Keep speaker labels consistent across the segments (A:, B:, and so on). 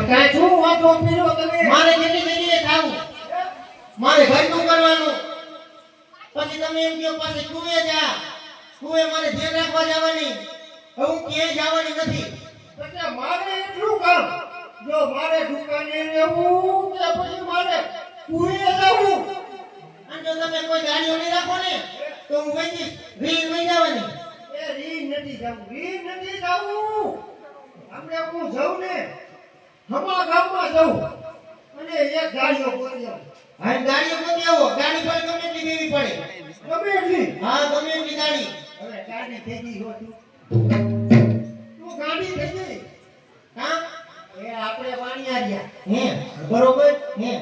A: કાંઈ શું વાતો પીરો તમે?
B: મારે કેટલી જગ્યાએ થાવું, મારે ઘરનું કરવાનું, પછી તમે એમ કહો પાછી કુવે જા, કુવે મારે ધ્યાન રાખવા જવાની, હું ક્યાંય જવાની નથી.
A: એટલે મારે એટલું કામ, જો મારે દુકાને રહેવું કે પછી મારે કુએ જવું.
B: અને જો તમે કોઈ ગાડીઓ નહીં રાખો ને તો હું વહી જઈશ, રીલ વહી જવાની.
A: એ રી નથી જવું, રી નથી જવું. આપણે હું જઉં ને હમા ગામમાં જઉં અને એક ગાડીઓ કરી આવું.
B: હા ગાડીઓ કોઈ આવો, ગાડી પર ગમે એટલી દેવી પડે,
A: ગમે એટલી.
B: હા ગમે એટલી ગાડી.
A: હવે ગાડી થઈ ગઈ હો તું ગાડી થઈ ગઈ.
B: હા
A: એ આપણે વાણિયારિયા
B: હે બરોબર હે.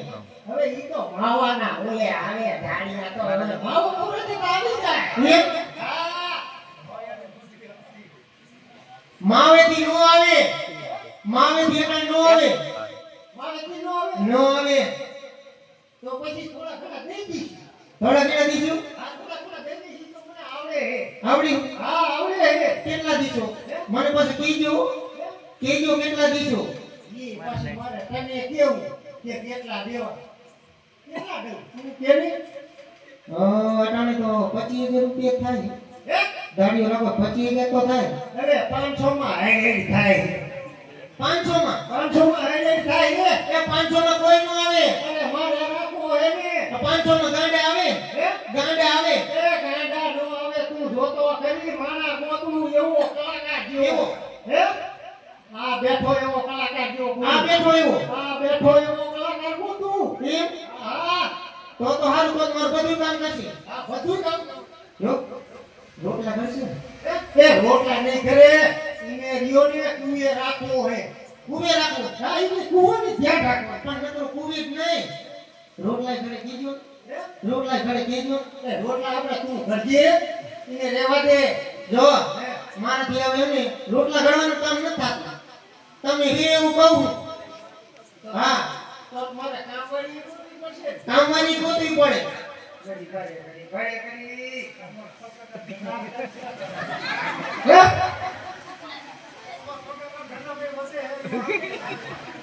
A: હવે ઈ તો માવાના ઓલે આવે ગાડીયા તો હવે માવો પૂરેથી તો આવી જાય.
B: હે
A: હા
B: માવેથી નો આવે, માવેથી એટલે નો આવે,
A: માવેથી નો આવે
B: નો આવે.
A: તો પછી થોડા ઘણા દઈ દી.
B: થોડા કેટલા દીધું?
A: આ થોડા ઘણા દઈ દી તો મને આવડે હે.
B: આવડી?
A: હા આવડે હે.
B: કેટલા દીધો? મને પાછું કીજો, કીજો કેટલા દીધો?
A: ઈ પાછું મારે તને કેવું કે કેટલા દેવા, કેટલા દઉં તું કેને?
B: અટાણે તો 25,000 રૂપિયા થાય.
A: હે
B: ગાડીઓ લગભગ 25,000 તો થાય.
A: અરે 500 માં હાઈલાઈટ થાય.
B: 500 માં?
A: 500 માં હાઈલાઈટ થાય હે.
B: એ 500 માં કોઈ નો આવે.
A: અરે મારે રાખવો હે ને.
B: 500 માં ગાંડે આવે,
A: હે
B: ગાંડે આવે.
A: એ ગાંડા નો આવે. તું જોતો કરી માણા ગોતું એવો કલાકાર જેવો.
B: એવો.
A: હે આ બેઠો એવો કલાકાર જેવો.
B: આ બેઠો એવો.
A: આ બેઠો એવો કલાકાર ગોતું.
B: એમ?
A: હા
B: તો હારું તો મારું બધું કામ કરશે.
A: આ બધું કામ
B: જો રોટલા કરશે.
A: એ રોટલા નહીં કરે. ઈને રિયો ને કુએ રાખવો હે.
B: કુવે રાખો.
A: હા ઈને કુવાની ધ્યાન રાખવા.
B: પણ નકરો કુવે જ નહીં. રોટલા ઘરે કીજો,
A: હે
B: રોટલા ઘરે કીજો.
A: એ રોટલા આપણે તું કરજે. ઈને રહેવા દે.
B: જો
A: હે
B: મારાથી હવે ને રોટલા ઘડવાનું કામ નથી થતું. તમે હે એવું કહું. હા
A: તો મારે કામ કરી પડશે.
B: કામવાની ગોતવી પડે.
A: ઘડી ઘડી ઘડી કરી.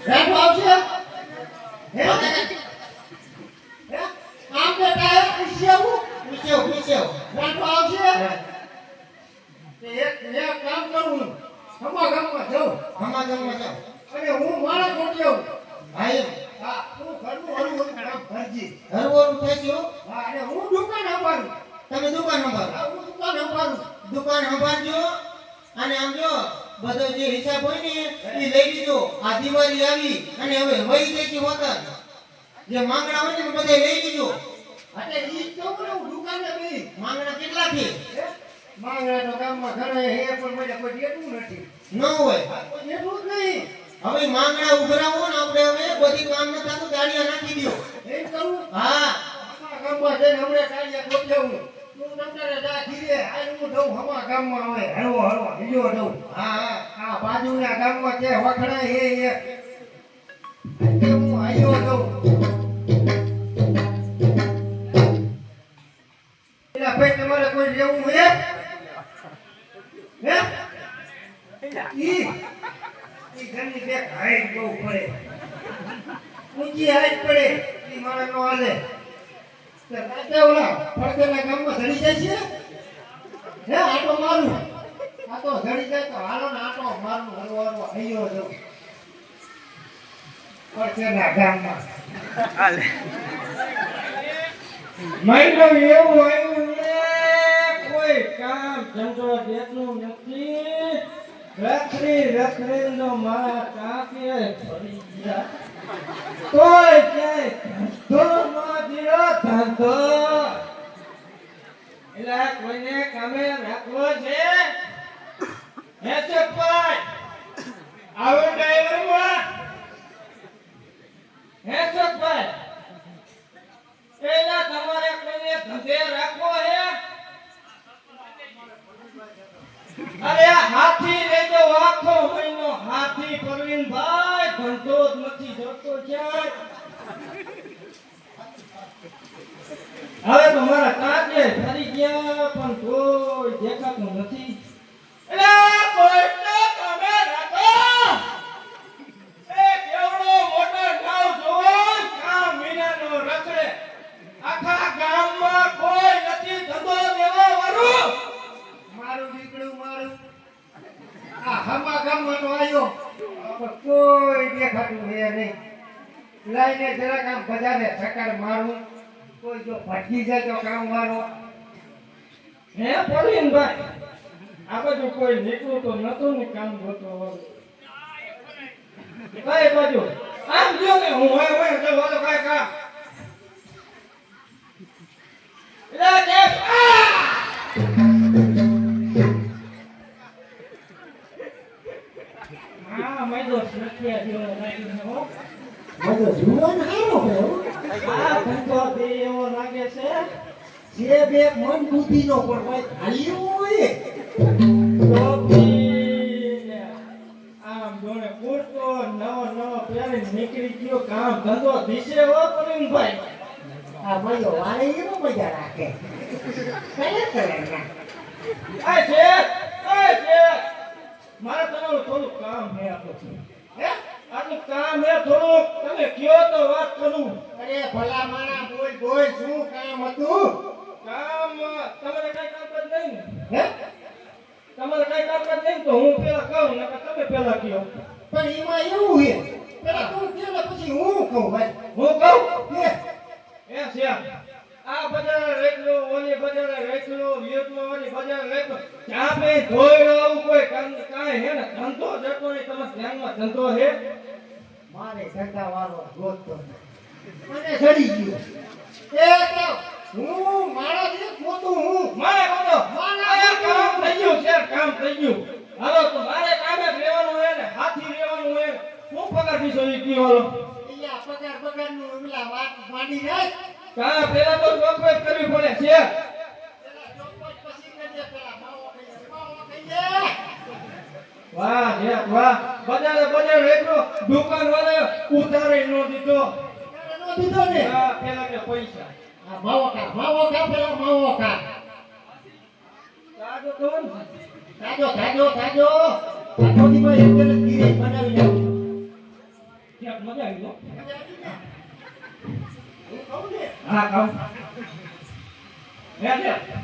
A: રાઠો આવશે. હે આમ બેટા પૂછ્યું
B: પૂછ્યો.
A: રાઠો આવશે. એક કામ કરું હમા ગામમાં જાઉં
B: હમા ગામમાં જાઓ.
A: અને હું મારા કોટી આવું.
B: હા એમ.
A: હા હું ઘરનું હળવું કામ ભરજી.
B: હરવરું થાય છે હો.
A: હા અને હું દુકાન સંભાળું.
B: તમે દુકાન સંભાળો.
A: હા હું દુકાન સંભાળું.
B: દુકાન સંભાળજો અને આમ જો બધો જે હિસાબ હોય ને એ લઈ લીધો. આ દિવાળી આવી અને હવે વહી જાય છે વતન. જે માંગણા હોય ને એ બધા લઈ લીધો.
A: એટલે ઈ તો હું દુકાને બી
B: માંગણા કેટલા છે?
A: માંગણા તો ગામમાં ઘણા હે પણ મને કોઈ દેતું નથી.
B: ન હોય.
A: આ કોઈ દેતું જ નહીં.
B: હવે માંગણા ઉભરાવો ને આપણે હવે બધી કામ ન થતું ગાડીઓ નાખી દો.
A: એમ કરું.
B: હા
A: હમા ગામમાં જઈને હમણાં કાઢ્યા ગોઠવું. તું તમને જા ધીરે આય હું દઉં હમા ગામમાં આવે હળવો હળવો બીજો દઉં.
B: હા
A: આ બાજુના ગામમાં કે વખણાય હે એ એટલે હું આયો દઉં. એલા ભાઈ તમારે કોઈ લેવું હે? હે ઈ ઘરની બે હાઈટ બહુ પડે. ઊંચી હાઈટ પડે. ઈ મારે નો હાલે. તે રાતે ઓલા ફળકેના ગામમાં ધડી જાય છે. હે આટો મારું. આ તો ધડી જાય તો હાલો ને આટો મારું હરવો હરવો આયો જાઉં. ફળકેના ગામમાં
C: મહિનો એવું આવ્યું ને કોઈ કામ ધંધો દેતું નથી. રખડી નો મારા કાકે ફરી ગયા તોય ક્યાંય ધંધો ન દિયો ધંધો. એટલે કોઈને કામે રાખવો છે. હે ચપ્પાઈ આવો ડ્રાઈવર માં. હે ચપ્પાઈ એલા તમારે કોઈને ધંધે રાખવો હે? અરે હાથી લેજો આખો મહિનો હાથી પરવીનભાઈ ધંધો જ નથી જોતો ક્યાંય. હવે તો મારા કાકે ફરી ગયા પણ કોઈ દેખાતું નથી. એલા કોઈ તો તમે રાખો. એ કેવો
A: કોઈ દેખાતું હે નહીં. લાઈને જરાક આમ બજારે ચક્કર મારું. કોઈ જો ભટકી જાય તો કામ વાળો.
C: હે પ્રવીણભાઈ આ બાજુ કોઈ નીકળું તો નતું ને કામ ગોતો કઈ બાજુ આમ જો ને હું હોય તો વાલો કાય કા લે કે હા મેં તો સુરક્ષા જેવો લાગ્યો હો
B: બધો જુવાન હારો હે હો.
C: આ ધંધો દે એવો લાગે છે
B: જે બે મન બુદ્ધિ નો પણ ભાઈ ખાલી હોય
C: ટોપી આમ જોને પૂરતો નવો પહેરી નીકળી ગયો કામ ધંધો દિશે હો પ્રવીણભાઈ
B: આ ભાઈઓ વારે એનો મજા રાખે કરે ના
C: એ છે મારે તમારું થોડું કામ હે આપણું
B: હે
C: આટલું કામ હે થોડું તમે કયો તો વાત કરું
B: અરે ભલા માણા બોલ શું કામ હતું
C: કામ તમારે કઈ કામકાજ નહીં ને
B: હે
C: તમારે કઈ કામકાજ નહીં તો હું પેલા કહું ને તમે પેલા કયો
B: પણ એમાં એવું હે પેલા તું કે પછી હું કહું ભાઈ
C: હું કહું
B: હે
C: એ છે આ બજાર રેકલો ઓલી બજાર રેકલો વિયતનો ઓલી બજાર રેકલો ચા પે ધોઈ રહું કોઈ કાંઈ હે ને ધંધો જતો નહીં તમારા ધ્યાનમાં ધંધો હે
B: મારે ધંધા વાળો ગોતતો મને ચડી ગયો એ તો હું મારા જે ગોતું હું
C: મારે બોલો
B: મારા
C: આ કામ થઈ ગયું છે કામ થઈ ગયું હાલો તો મારે કામે જ રહેવાનું હે ને હાથી રહેવાનું હે હું પગાર પીછો ઈ કયો હાલો
B: અહીંયા પગાર નું એમલા વાત માંડી નાખ
C: કા પેલા તો ચોખવટ કરવી પડે છે
B: પેલા ચોપટ પછી કરજે પેલા માવો કહીએ
C: વાહ હે વાહ બજાર રેકલો દુકાન વાળા ઉતારે નો દીધો
B: ત્યારે નો દીધો ને
C: આ પેલા કે પૈસા
B: આ માવો કા પેલા માવો કા
C: કાજો કોણ
B: કાજો ની ભાઈ એક જણ ધીરે બનાવી નાખ
C: ક્યાંક મજા આવી ગયો
B: હું કહું ને
C: હા કામ હે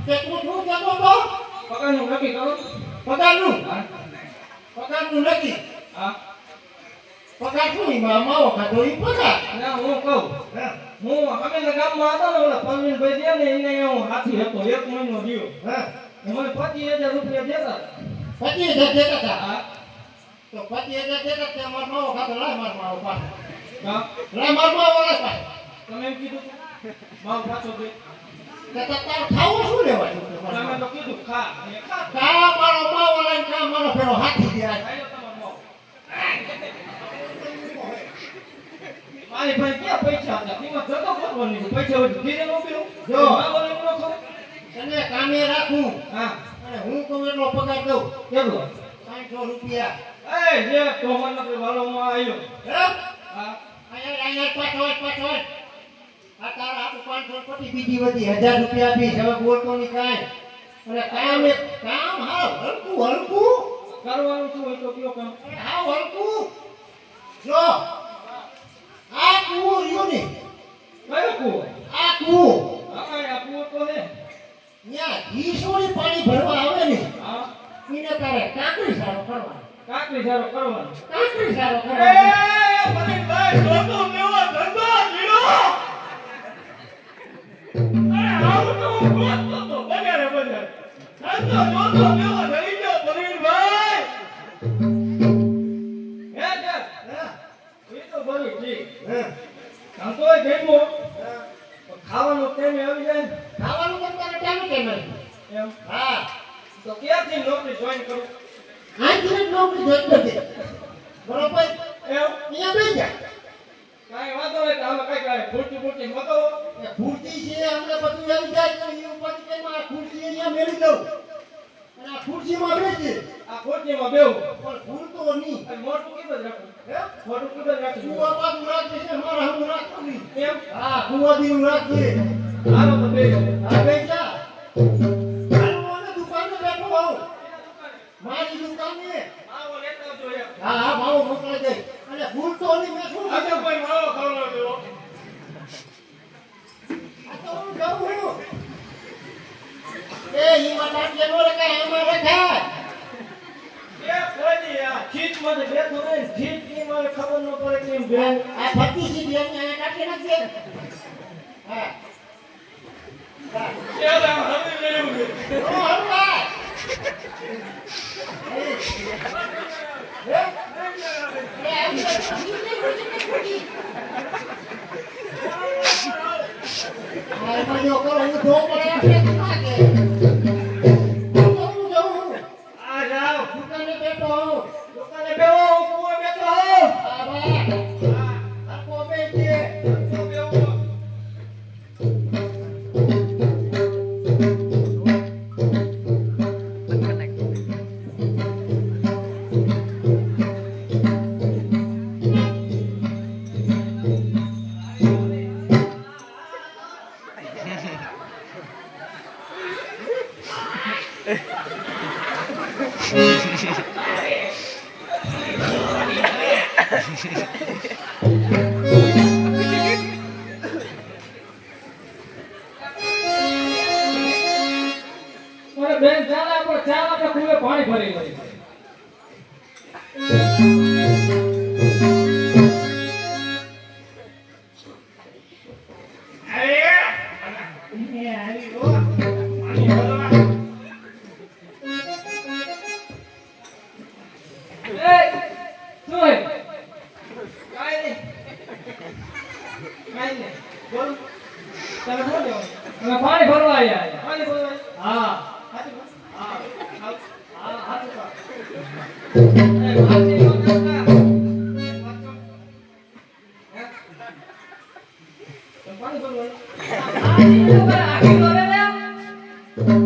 B: તે તું શું કહેતો તો
C: પગારનું નક્કી કરો
B: પગારનું
C: હા
B: નથી
C: હા
B: પગાર શું એમાં માવો ખાધો ઈ પગાર
C: ના હું કહું
B: હે
C: હું અમે ગામમાં હતા ને ઓલા પરવીનભાઈ દે ને એને હું હાથી હતો 1 મહિનો રહ્યો
B: હે
C: મને 25,000 રૂપિયા દેતા
B: 25,000 દેતા હતા
C: હા
B: તો 25,000 દેતા તે માર માવો ખાધો લાય માર માવો પાસે
C: કા
B: લાય માર માવો લાય પાસે
C: તમે એમ કીધું માવ પાછો દે
B: તે તાર ખાવું શું લેવાનું
C: તમે તો કીધું ખા એ ખા
B: કા મારો માવો લાય કા મારો પેલો હાથી દે
C: ખાયો તમારો માવ મારી ભાઈ ક્યાં પૈસા હતા તેમાં જતો કરવાની પૈસા હોય ધીરે નો પીવું
B: જો.
C: માવો લઈને નો ખાવ
B: તને કામે રાખું
C: હા
B: અને હું કહું એટલો પગાર દઉં
C: કેટલો
B: 500 રૂપિયા
C: એ જે તો મને તો વાલોમાં આવ્યો
B: હે
C: હા
B: અહીંયા પાછળ આ તારા હાથું 500 પટી બીજી વધી 1000 રૂપિયા આપી હવે બોલતો ની કાંઈ અને કામ હાવ હલકું
C: કરવાનું શું હોય તો કયો કામ
B: હાવ હલકું જો આ કૂવો રહ્યો ને
C: કયો કૂવો
B: આ કૂવો
C: હા આ કૂવો તો હે
B: ત્યાં ઈસોની પાણી ભરવા આવે ને
C: હા
B: એને તારે કાકડી સારો કરવાનો
C: કાકડી સારો કરવાનો
B: કાકડી સારો
C: એ
B: કરવાનો
C: મને ભાઈ ધંધો મેવો ધંધો લીડો અરે આવું તો હું ગોતતો તો બજારે ધંધો જોતો મેવો ધરી ગયો પ્રવીણભાઈ હે છે એ તો બરું ઠીક
B: હે
C: ધંધોય ભેગો ખાવાનું ટાઈમે આવી જાય ને
B: ખાવાનું પણ તારે ટાઈમે કેમ
C: એમ
B: હા
C: તો ક્યાંથી નોકરી જોઈન કરું
B: આજની જ નોકરી જોઈતો છે બરોબર
C: એમ
B: અહીંયા બેસી જા
C: કાંઈ વાંધો નહીં તો આમાં કાંઈ ફૂટી મતો
B: એ ખુરશી છે અમને બધું આવી જાય તો એ ઉપર કે આ ખુરશી અહીંયા મેળી દઉં અને આ ખુરશીમાં બેસી
C: આ ખોટીમાં બેવું
B: પણ ભૂલતો નહીં
C: અને મોટું કીધું જ રાખું
B: હે
C: મોટું કીધું જ રાખું
B: કુવા બાજુ રાખજે છે મારા હું રાખતો નહીં
C: એમ
B: હા કુવા દીનું રાખજે
C: હાલો તો બેસો
B: હા બેસી જા હાલો મને દુકાને બેઠો આવું મારી દુકાને
C: માવો લેતા આવજો એમ
B: હા હા માવો મોકલાઈ દે અને ભૂલતો નહીં મેં શું
C: આજે કોઈ માવો ખવડાવજો
B: આ તો હું જાઉં છું એ ઈમાં નાખજે નો રખાય એમાં રખાય
C: એ કોઈ દી આ ખીચમાં બેઠો ને ખીચમાં પછી બેન
B: આ ફરતી સીધી એમને અહીંયા કાઢી નાખજે. હા.
C: કેલા હવે લેવું છે.
B: ઓ હરવા. આ બધો કરો હું ધો પડે એટલે લાગે. હું જાઉં.
C: આ જાઓ
B: દુકાને બેઠો હું.
C: દુકાને બેહો હું કુએ બેઠો હોઉં.
B: આ ભાઈ. આ કોમે છે.
C: તો બેહો. અરે બેન ચાલ આપણે કુએ પાણી ભરી લઈએ. પાણી ભરવા આવ્યા. પાણી ભરવા હા હા હા હાથ ઉપર. એ વાતી નો કરતા. પાણી ભરવા આ જીતો પર આખી દોરે ને આખી દોરે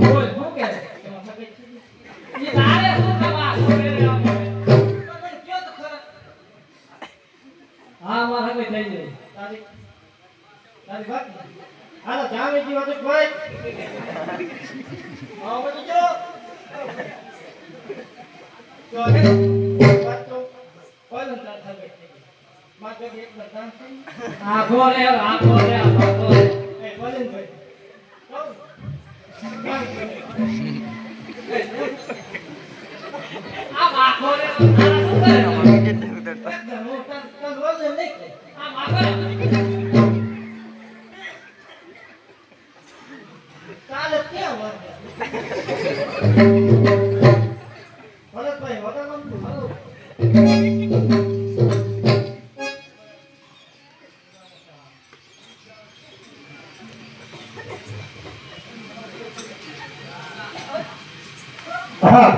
C: બોલ શું કે ઈ તારે શું કરવા છોડે રે આપણે મને કયો તો ખરા. હા માર હવે થઈ જાય તારી વાત હાલો જામે જી વાત ભાઈ આવો બધી જો હે વાત તો કોલન તાર થાવે માર કે એક બતાન આખો રે એ કોલન ભાઈ આ આખો રે તારા શું કરે તન રોજ નહીં આ આખો કાલે ક્યાં વાર ભરતભાઈ હોતા નતું હાલો
A: હા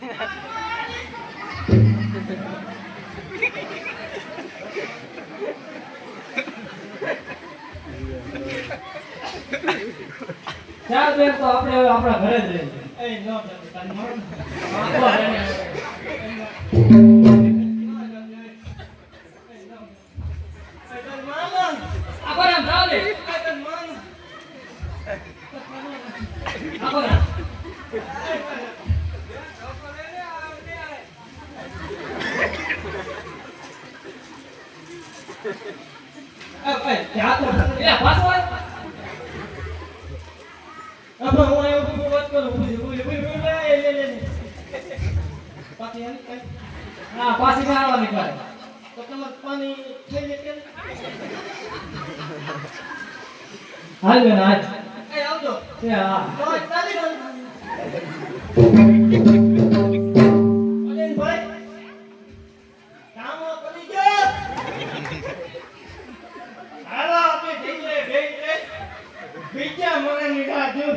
C: ચાલ બેન તો આપણે હવે આપણા ઘરે જ રહીએ. એ નો તારી મરણ. આખો રહીને. આખો રામ જાવ દે. આખો રામ. ત્યાં તો એ પાછો આવ. આપણે હું આવ્યો તો વાત કરું. પાછી આની કઈ હા પાછી માં આવવાની કરે તો તમારે પાણી થઈ જાય કેમ હાલ બેન હાલ એ આવજો એ હા તો ચાલી ગયો અલે ભાઈ કામ કરી ગયો હાલો આપણે ઢીંગલે ઢીંગલે બીજા મને નિગાહ જો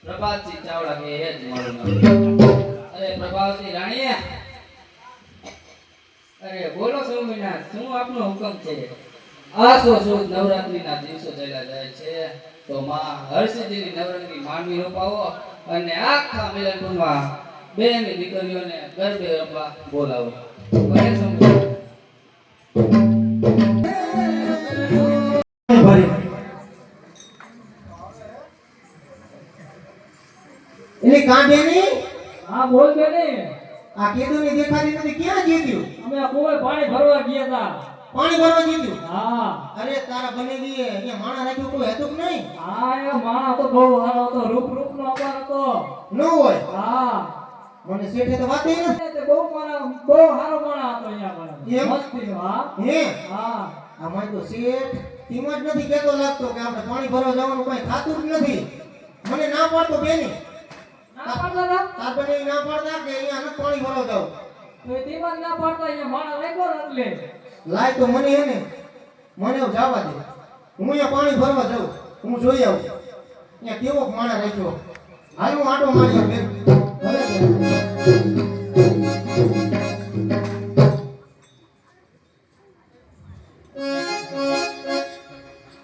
C: પ્રભાતસિંહ ચાવડા કે એ જ મારું નામ. અરે પ્રભાવતી રાણી અરે બોલો સ્વામિનાથ શું આપનો હુકમ છે? આસો સુદ નવરાત્રીના દિવસો ચાલ્યા જાય છે તો માં હરસિદ્ધિની નવરંગી માંડવી રોપાવો અને આખા મિલનપુરમાં બેન દીકરીઓને ગરબે રમવા બોલાવો. ઘરે સમજો
B: એટલે કાંઢેની
C: હા બોલ કે ને
B: આ કીધું ને દેખાતી નથી ક્યાં જીત્યું?
C: અમે આ કુવે પાણી ભરવા ગયા હતા.
B: પાણી ભરવા જીત્યું?
C: હા
B: અરે તારા બનેવી અહીંયા માણા રાખ્યું કોઈ હતું કે નહીં?
C: હા એ માણસ તો બહુ સારો હતો રૂપ નો અપાર હતો.
B: ન હોય
C: હા
B: મને શેઠે તો વાત નથી.
C: તે બહુ સારો માણસ હતો અહીંયા
B: એમ?
C: મસ્તીનો. હા
B: હે
C: હા
B: આ માય તો શેઠ ટીમ જ નથી કેતો લાગતો કે આપણે પાણી ભરવા જવાનું કઈ થાતું જ નથી. મને ના પાડતો બેની
C: ના પાડતા હતા?
B: તાર બનેવી ના પાડતા કે અહીંયા નથી પાણી ભરવા જાવ.
C: તો એ દીવાન ના પાડતા અહીંયા માણસ લાગ્યો ને એટલે
B: લાય તો મને હે ને મને જવા દે. હું અહીંયા પાણી ભરવા જાઉં હું જોઈ આવું અહીંયા કેવો માણા રાખ્યો. હાલ હું આટો મારી આવું બેન. ભલે બેન.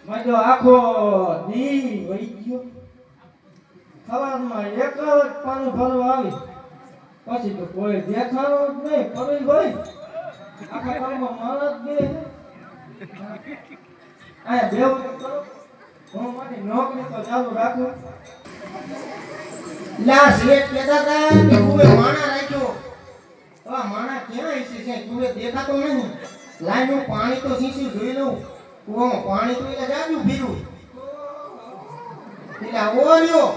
C: માજો આખો દી વઈ ગયો. સવારમાં એક જ પાણી ભરવા આવી પછી તો કોઈ દેખાણો જ નહીં. પડી ભાઈ આખા કામમાં માણસ દે આયા બેવ કરો હું મારી નોકરી તો ચાલુ રાખું.
B: લા શેઠ કહેતા હતા કે કુવે માણા રાખ્યો. આ માણા ક્યાં હશે છે? કુવે દેખાતો નહીં. લાય હું પાણી તો સીસી જોઈ લઉં. કુવામાં પાણી તો એટલે જાજુ ભીરું. એટલે આવો રહ્યો.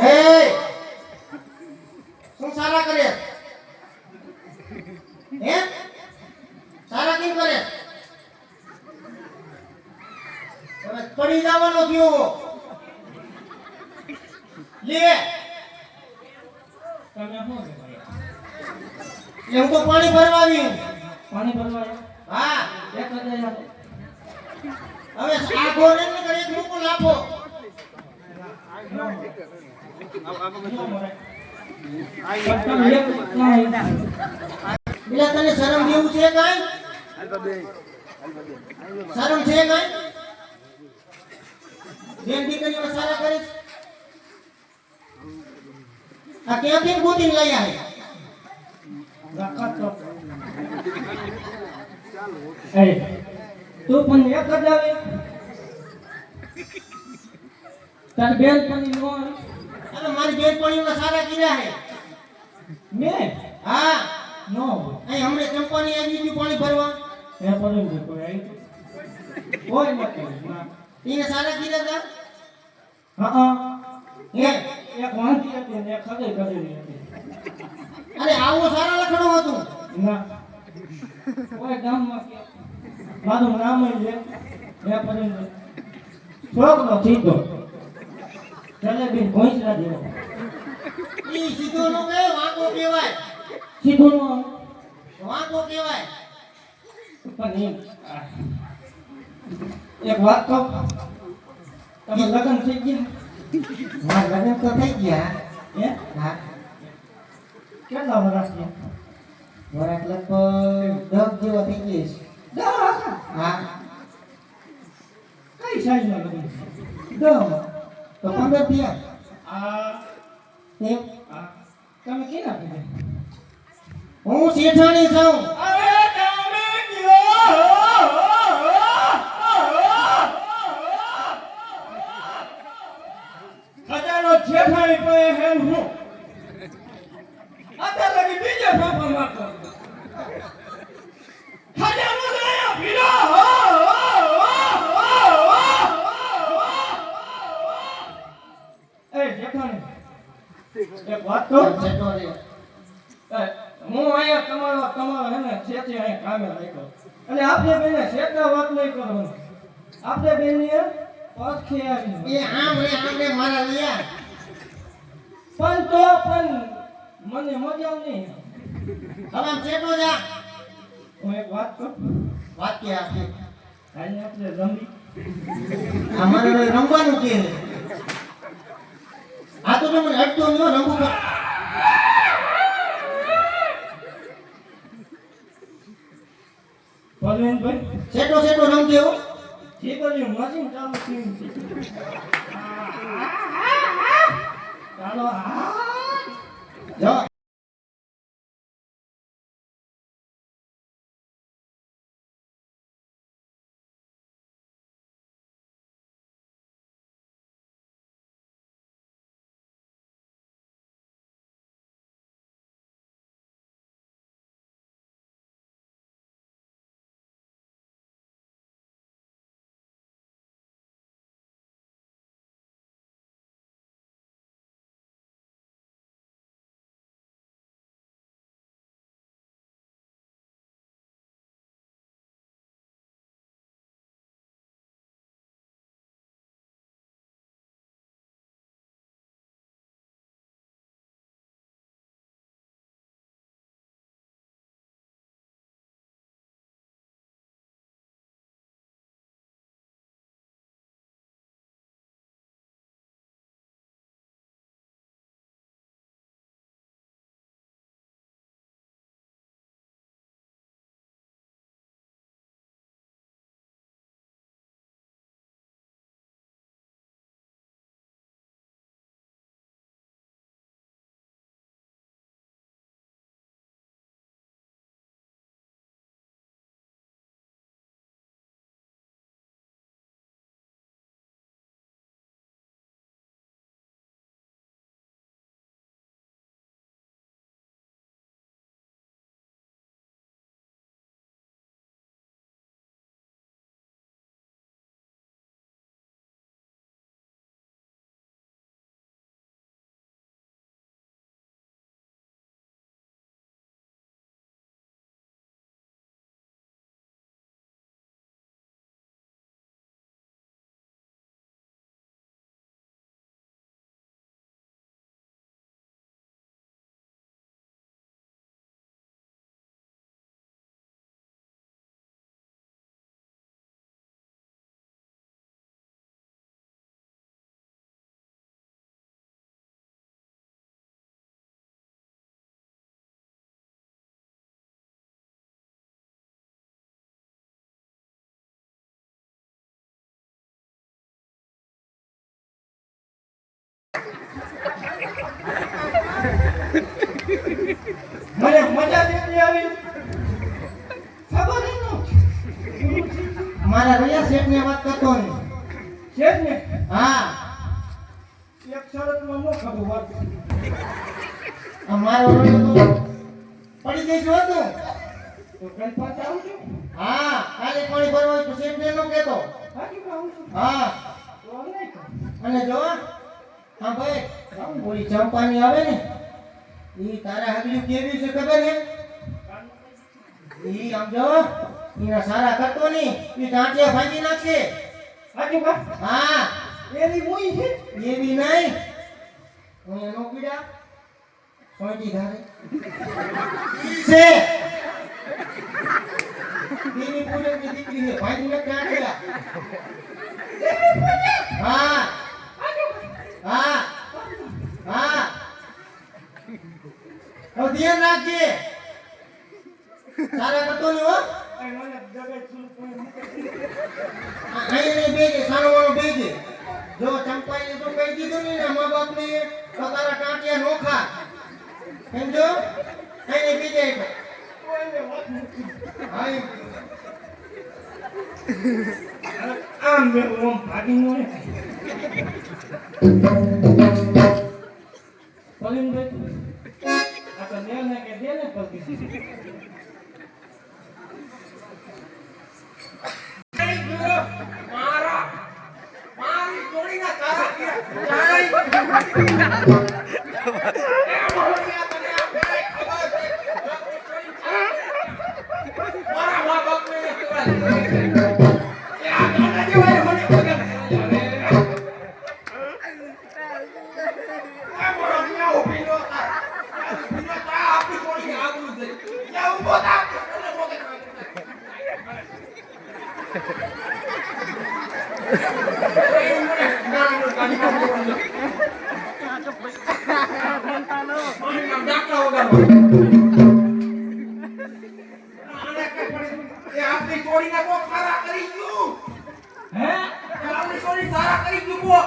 B: હે શું સારા કરે? હે સારા કેમ કરે? હવે પડી જવાનો થયો. લે
C: તમે શું છે
B: એટલે હું તો પાણી ભરવા આવ્યું.
C: પાણી ભરવા
B: હા
C: એક જ યાર
B: હવે આખો ને એક મૂકો લાપો. બીજા તને શરમ જેવું છે કાઈ? શરમ છે કાઈ? બેન દીકરીઓ સારા કરે છે. આ ક્યાંથી ગોતી લઈ આવે?
C: તું પણ એક જ આવે તાર બેન પણ નો
B: અરે મારી બેન પણીઓ સારા કર્યા છે.
C: મેં
B: હા
C: નો
B: અહીં હમણે ચંપાની આવી ગયું પાણી ભરવા.
C: એ પડ્યું છે કોઈ આવી કોઈ નથી
B: એને સારા કર્યા હતા.
C: હા
B: હે
C: એક વાંધી હતી ને એક ખગઈ કરેલી હતી.
B: અરે આવો સારા લખણો હતું.
C: ના કોઈ ગામમાં કે મારું નામ જ લે એ પડ્યું છોકરો સીધો જલેબી ભોંસલા જેવો.
B: ઈ સીધો નો કહે વાંકો કહેવાય.
C: સીધું નો
B: વાંકો કહેવાય.
C: પણ એક વાત કહું, તમે લગ્ન થઈ ગયા?
B: મારા લગ્ન તો થઈ ગયા.
C: હે?
B: હા,
C: કેટલા વર્ષ થયા?
B: વરાક લગભગ 10 જેવો થઈ ગઈ છે.
C: 10.
B: હા,
C: કઈ સાઈઝમાં લગ્ન?
B: 10 તો 15 થયા.
C: આ
B: એમ
C: તમે કેના કીધા?
B: હું શેઠાણી છું.
C: અરે તમે કયો ખજાનો જેઠાણી પાસે હેલ હું અત્યારે લગી બીજે ફાફા મારતો ખજાનો લાયા ભીડા એ જેઠાણી એક વાત કહું?
B: છેટો રે.
C: હું અહીંયા તમારો હે ને છેતી અહીંયા કામે રાખ્યો અને આપણે બેને છેતા વાત નહીં કરવાની. આપણે બેને પરખે આવી
B: એ આમ રે મારા લિયા.
C: પણ મને મજા નહીં.
B: હવે આમ છેટો જા.
C: હું એક વાત કહું,
B: વાત કે આપી.
C: આજે આપણે રમી
B: આ મારે રમવાનું કે આ તો મને અટતો નયો રમવું પર.
C: ભલવેનભાઈ
B: છેટો રમજે હો.
C: જે કર્યું મશીન ચાલુ થયું છે. ચાલો
B: જો
C: મને મજા જેટલી આવી ખબર નહીં.
B: મારા રૈયા શેઠ ને વાત કરતો ને.
C: શેઠ ને
B: હા,
C: એક શરતમાં ન ખબર વાત.
B: આ મારો રૈયો તો પડી જઈશું હતું.
C: તો કઈ પાછા આવજો.
B: હા, કાલે પાણી ભરવા હોય તો શેઠ ને નો કહેતો.
C: હાજી આવજો.
B: હા,
C: તો નહીં કહું.
B: અને જો હા ભાઈ, ઓલી ચંપાની આવે ને ઈ તારા હગલ્યું કેવી છે ખબર હે? ઈ આમ જો ઈના સારા કરતો ની ઈ ટાંટિયા ભાંગી નાખશે.
C: હાજી બા.
B: હા,
C: એની મુઈ છે
B: એ બી નહીં એનો પીડા સોંટી ધારે છે દીની પૂજનની દીકરી છે ભાઈ ને ક્યાં ગયા હા હા હા હવે ધ્યાન રાખજે તારા કતો નહીં હો
C: મને જગે છું
B: અહીં નહીં બેજે સારો વાળો બેજે જો ચંપાઈને તો કહી દીધું નહીં ને મા બાપને તો તારા ટાંટિયા નોખા સમજો અહીં નહીં બેજે એટલે
C: કોઈને વાત નથી
B: હા
C: આમ બે ઓમ ભાગી નો ને પલિનભાઈ આ તો ને કે દે ને પલકી
A: મારી જોડીના તારા કિયા મારા મા બાપને આ ગાના જેવા મને વગર આ મોરો મિયા ઉભી નો તા આપી જોડી આગળ દે યા ઉભો તા આપની ચોરીને કો ખરા કરી ગયું હે આપની ચોરી સારા કરી ગયું કો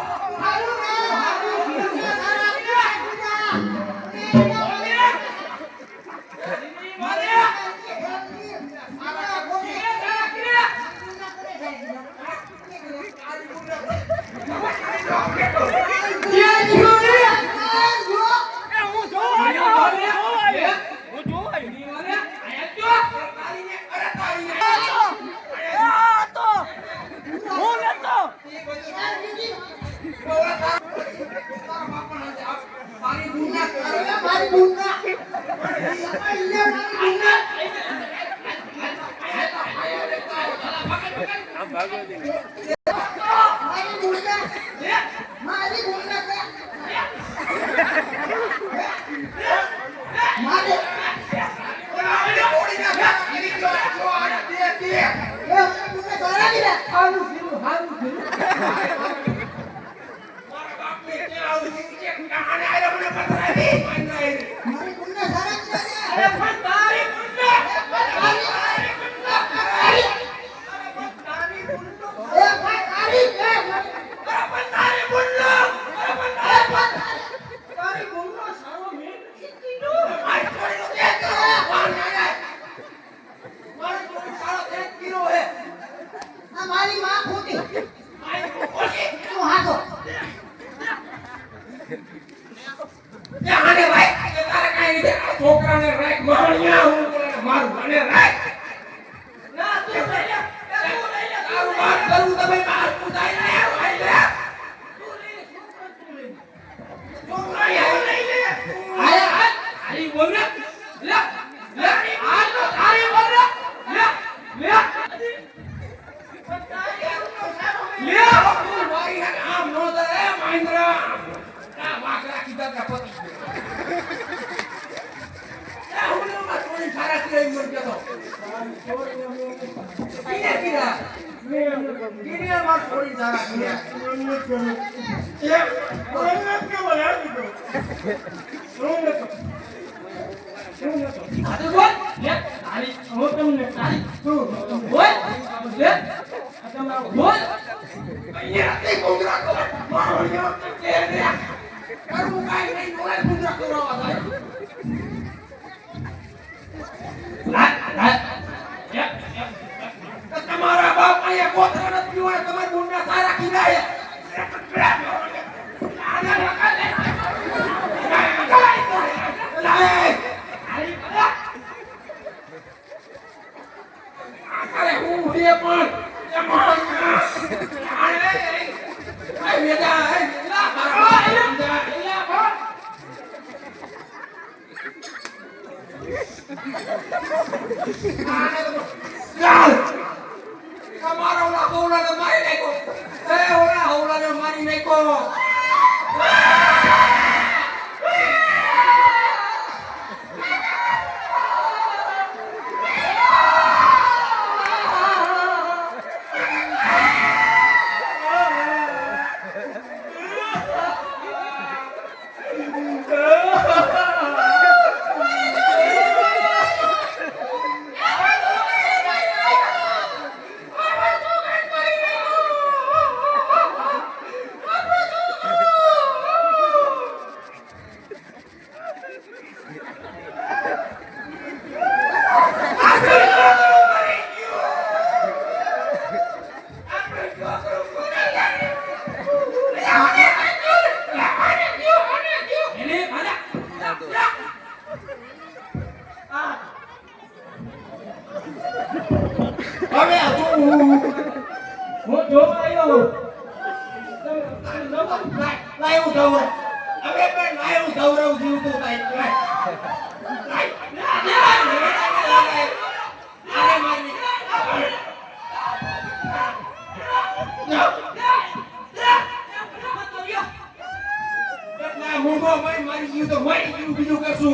A: છોકરાને રાખ માણ્યા હું મારું મને રાખ ના તું લઈ લે તારું વાત કરું તમે બહાર પૂછાઈ લે ભાઈ લે તું લઈ લે છોકરા યાર લઈ લે આયા આરી બોલ લે લે આ તો તારી બોલ લે લે મારી આમ નો દે મહેન્દ્ર આ વાકરા કીધા કા પતિ સારા કિરાઈ મર ગયો કીને કીરા કીને માર થોડી સારા કિરા એ ઓને કે બોલા દીધો ઓને આ તો બોલ લે તારી હું તમને તારી તું બોલ લે આ તમારો બોલ અહીંયા તે કુંદરા કો મારો યો કે રે કરું કાઈ નહીં નોય કુંદરા કરવા થાય તમારા બાપ અહીંયા કોતરા નથી હોય તમારા ગુંડા સારા ખીરાય અરે હું એ પણ તમારો ઓલા હવલાને મારી નાખ્યો એ ઓલા હવલાને મારી
B: હવે
C: હું જોવા આવ્યો
B: લાય હું દઉં હવે પણ લાય હું દઉં જીવતું થાય અરે મારી ના મૂંગો મારી જીવ તો મારી જીવ બીજું કરશું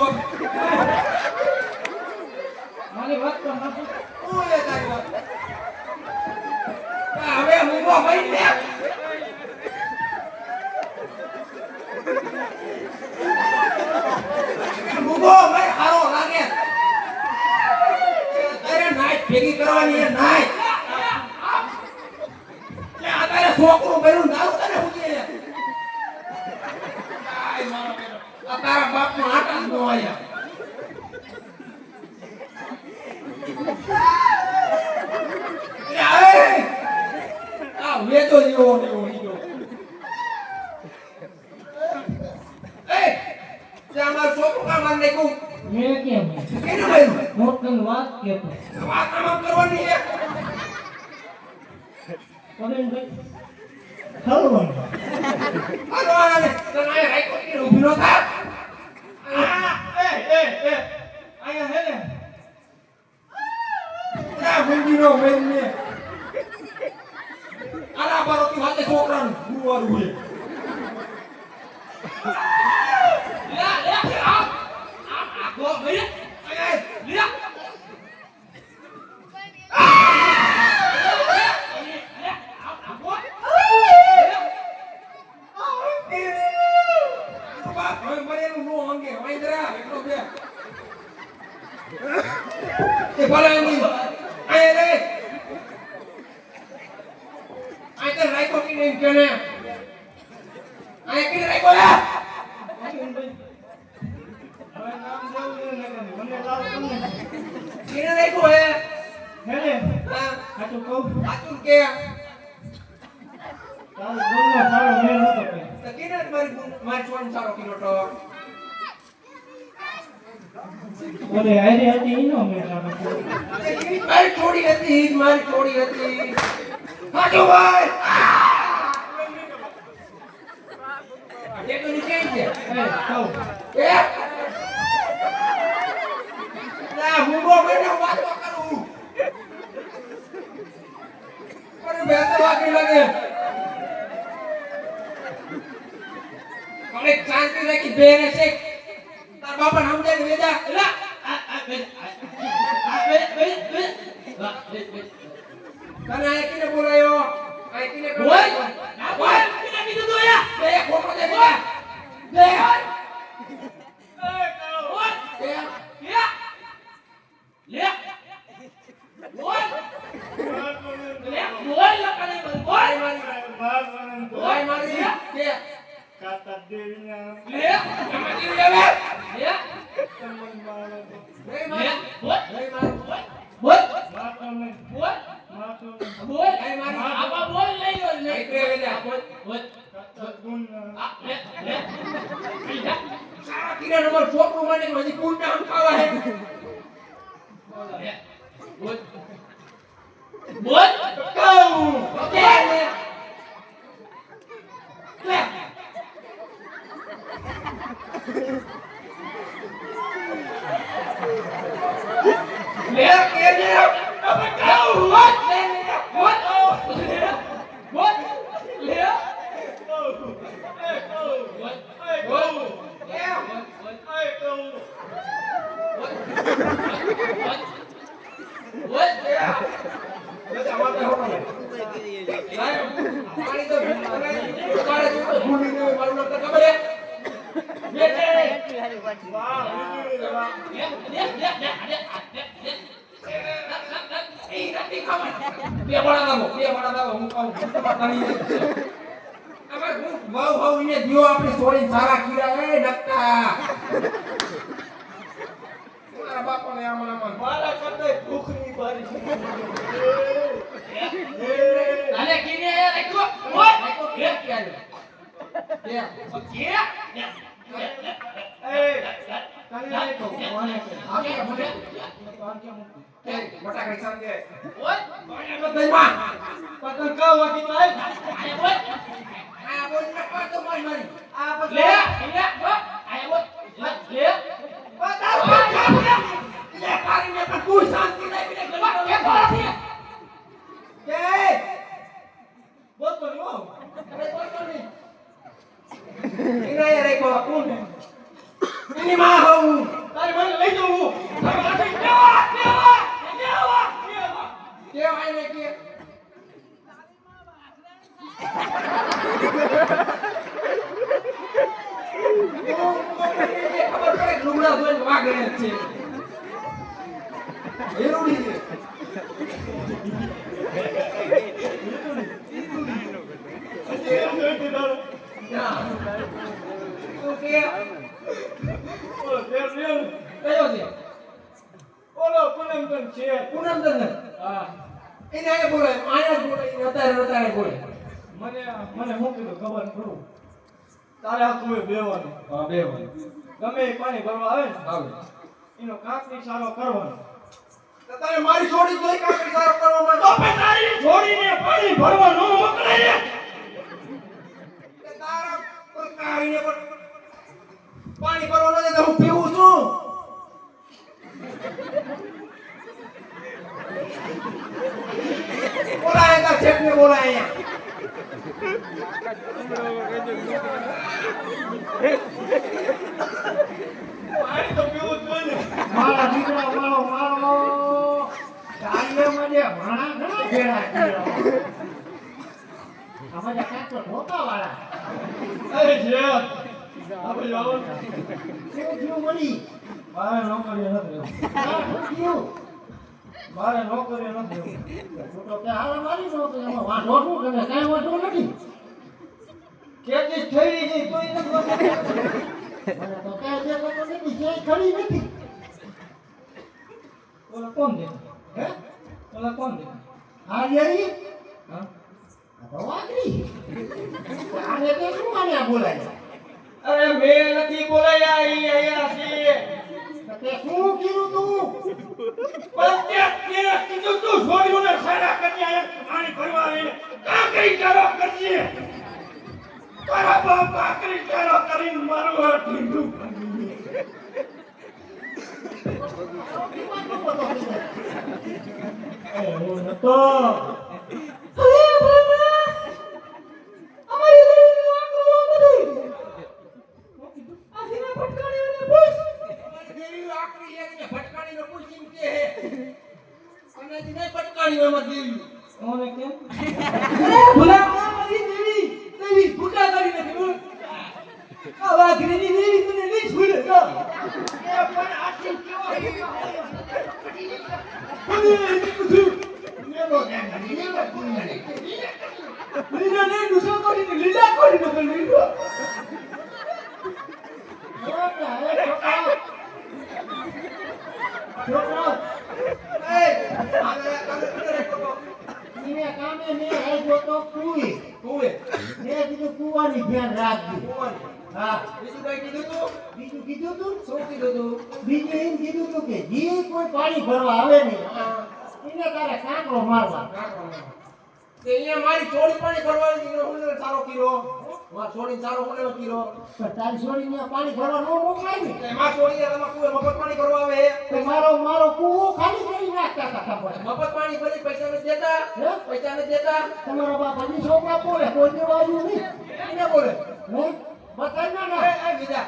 C: મારી વાત તો સાચું
B: હું લે તારી વાત હવે મૂંગો મરી લે મૂંગો મરી હારો લાગે તારે નાઈટ ભેગી કરવાની નાઈટ આ તારે છોકરું બેરું દારૂ તને પૂછે આ તારા બાપનો આટા જ ન આયા વેતો જેવો નીકળો એ ત્યાં મારો છોકરો કામ આને કહું
C: મેં કેમ
B: કેને ભાઈ
C: હું તને વાત કહેતો
B: વાત આમ કરવાની છે
C: કોને ભાઈ
A: ખરું
B: કરવાના ને તને આ રાઈકો કે ઊભી ન થા
C: આયા હે ને
B: ના ગુંજીનો મેન ને આલા બારોતી વાતે છોકરાનું ગુવારું છે ગો ભાઈ લે
C: હે ને સાચું કહું તારો બોલનો સારો મેળ નતો કઈ બોલે આયરે હતી ઈનો મેળ નતો
B: મારી થોડી હતી હાજો ભાઈ એ તો નીચે છે
C: કહું
B: એ ના મુંગો બેઠો વાતો કરું અરે બેસો વાગે લાગે કોને શાંતિ રાખી બેરે છે તાર બાપા સમજાય વેજા એલા તને આ કીને બોલાયો આ કીને બોલાયો ના બોલ કીને કીધું તો યા બે ફોટો દે બેટા દે છોકરું માટે હજી કુંડ નામ ખાવા હે બોલ કહું લે કે લે હવે કહું વાત લે વાત વાત લે સારા કીડા એ નકતા બાપા ને આમાં મારા કરતા ભૂખની બારી આલે કીને એ રાખો ઓય રાખો કે ક્યાં કે કે એ તને રાખો કોને આ કે મને
C: એ મોટા કઈ સામ કે ઓય પાણી મત દઈમાં પતંગ કા વાકી તો આય આ બોલ ને પાતો મારી આ પછી લે આય બોલ લે પતાર લે પાણી ને પણ તું શાંતિ નહીં બિને ગવા કે પાણી કે બોલ તો નો અરે બોલ તો નહીં ઇના રે કો કોણ એની માં હું તારે મને લઈ જાઉં તારે માથે કેવા આઈને કે ખબર પડે લુગડા ધોઈને વાગે છે જરૂરી છે ઓકે ઓલો દેવ કયો છે ઓલો પૂનમદન છે પૂનમદન હા એને આયા બોલે આયા બોલે અત્યારે બોલે મને શું કીધું ખબર કરું તારે આ તું બેવાનું હા બેવાનું ગમે એ પાણી ભરવા આવે ને આવે એનો કાકડી સારો કરવાનો તો તારે મારી છોડી જોઈ કાકડી સારો કરવા તો પે તારી છોડીને પાણી ભરવા ન મોકલે રે તે તારા પર કાવીને પણ પાણી ભરવાનો છે તો હું પીવું છું બોલાયા છેપને બોલાયા પાણી તો પીવું જ ને
A: મારા દીકરા મારો ગાડીએ મને માણા ઘણા ભેળા કર્યો અમારા કાકો ધોકા વાળા
C: અરે જે આપણે જાવ
A: કેવું થયું મળી
C: મારે નોકરી નથી મારે નોકરી નથી
A: તો કે હાલ મારી નોકરી એમાં વાંધો શું કરે કાંઈ વાંધો નથી
C: કેતી થઈ છે તોય નથી
A: મને તો કાંઈ જે કરતો નથી જે ખરી નથી
C: ઓલા કોણ દે
A: હે
C: ઓલા કોણ દે
A: આ યરી
C: હા
A: આ તો વાગરી આને તો શું આને બોલાય
C: અરે મેં નથી બોલાયા ઈ આયા છે
A: તો તે શું કીધું તું
C: પંચાયત કે કીધું તું છોડીઓને સારા કરી આયા પાણી ભરવા આવીને કાકરી ચારો કરજે તારા બાપ કાકરી ચારો કરીને મારું આ ઢીંડું હું નતો કોને કેમ
D: ભલા મારી દેવી દેવી ભૂકા કરી નથી આ વાઘરી ની દેવી તને નહીં છોડે તો
C: એ પણ આથી કેવો
D: લીલા ને દુસો કરી લીલા કરી ન લીલા
A: છોકરો
C: એ આને
A: ઈને કામે ને આવ્યો તો કુઈ
C: તુએ
A: મેં કીધું કુવાની ધ્યાન રાખજો
C: કોણ
A: હા
C: બીજું કઈ કીધું તું
A: બીજું કીધું તું
C: શું કીધું તું
A: બીજું એમ કીધું તું કે જે કોઈ પાણી ભરવા આવે ને એને તારે કાંકરો મારવા
C: તે અહીંયા મારી ચોરી પાણી ભરવાની દીકરો હું સારો કીરો માં છોડી સારો મને કીરો
A: પણ તારી છોડીને પાણી ભરવા ન મોકલાય ને
C: એમાં છોડી તમે કોઈ મફત પાણી કરવા આવે
A: તો મારો કૂવો ખાલી કરી નાખતા હતા ખબર
C: મફત પાણી ભરી પૈસા નથી દેતા
A: હે?
C: પૈસા નથી દેતા
A: તમારા બાપ હજી છોકરા બોલે કોઈ દેવા આવ્યું નહીં
C: એને બોલે
A: હે બતાય ના
C: એ
A: ના
C: એ વિદા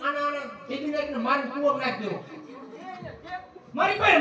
C: આને ટીવી નાખીને મારી કૂવો નાખી દેવો મારી પાસે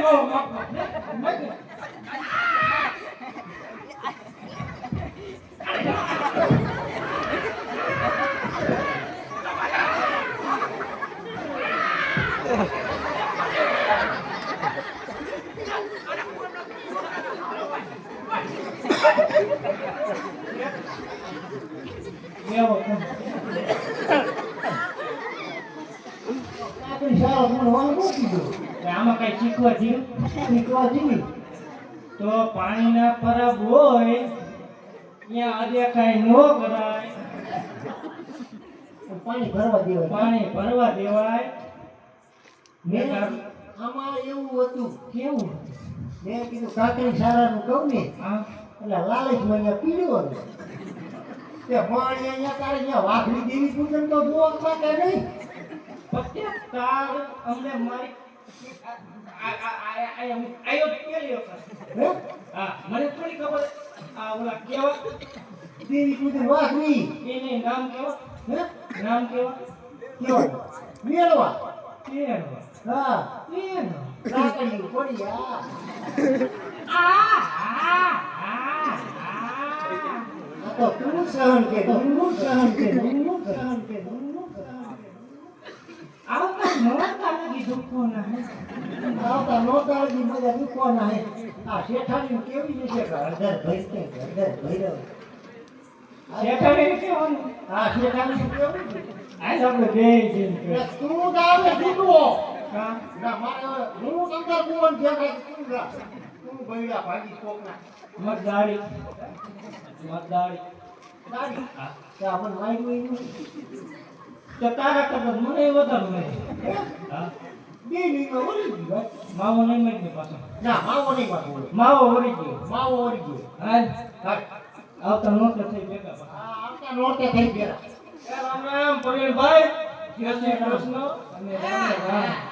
A: આપણી સારો મને વાળ મૂકી દો
D: આમાં કઈ શીખવા જીવ
A: શીખવા જીવી
D: તો પાણીના પરબ હોય ત્યાં આજે કઈ નો કરાય
A: પાણી ભરવા દેવાય
D: પાણી ભરવા દેવાય
A: મેં આમાં એવું હતું
D: કેવું
A: મેં કીધું કાકડી સારાનું કહું ને
C: હા
A: એટલે લાલચ મને પીડ્યો ને તે માણી અહીંયા તારે અહીંયા વાઘડી દેવી પૂજન તો જોવા માટે નહીં
C: પછી તાર અમને મારી આયો કેલી વખત
A: હે
C: હા મને થોડી ખબર આ ઓલા કેવા
A: દેવી પૂજન વાઘડી
C: એને નામ કેવા
A: હે
C: નામ કેવા
A: કેવો મેળવા
C: કેનો
A: હા
C: કેનો
A: કાકડી પડી આ તો તું સહન કે તું સહન કે તું સહન કે તું સહન કે
C: આવતા નોતા લાગી દુખો ના
A: આવતા નોતા જી મજા દુખો ના હે આ શેઠાણી કેવી છે કે અડધર ભઈ કે અડધર ભઈ રહ્યો
C: શેઠાને કેવાનું
A: આ શેઠાણી કેવી છે
C: આજ આપણે બે જઈને
A: એ તું ગાવે દીકરો
C: કા
A: ના મારે હું અંદર કોણ છે કે તું ગા તું ભઈડા ભાગી કોકના
C: મતદારી
A: દાડી તે આપણ માઈ
C: તો તારા કરતા મને વધારે મળે હા
A: બે નીનો વળી ગયો
C: માવો નહીં મળે પાછો
A: ના માવો નહીં વાગો
C: માવો વળી ગયો
A: માવો વળી ગયો
C: હાલ
A: કાટ
C: આવતા નોટ થઈ ભેગા
A: આ આવતા નોટે થઈ ગયા
C: રામ રામ પ્રવીણભાઈ જય શ્રી કૃષ્ણ અને રામ રામ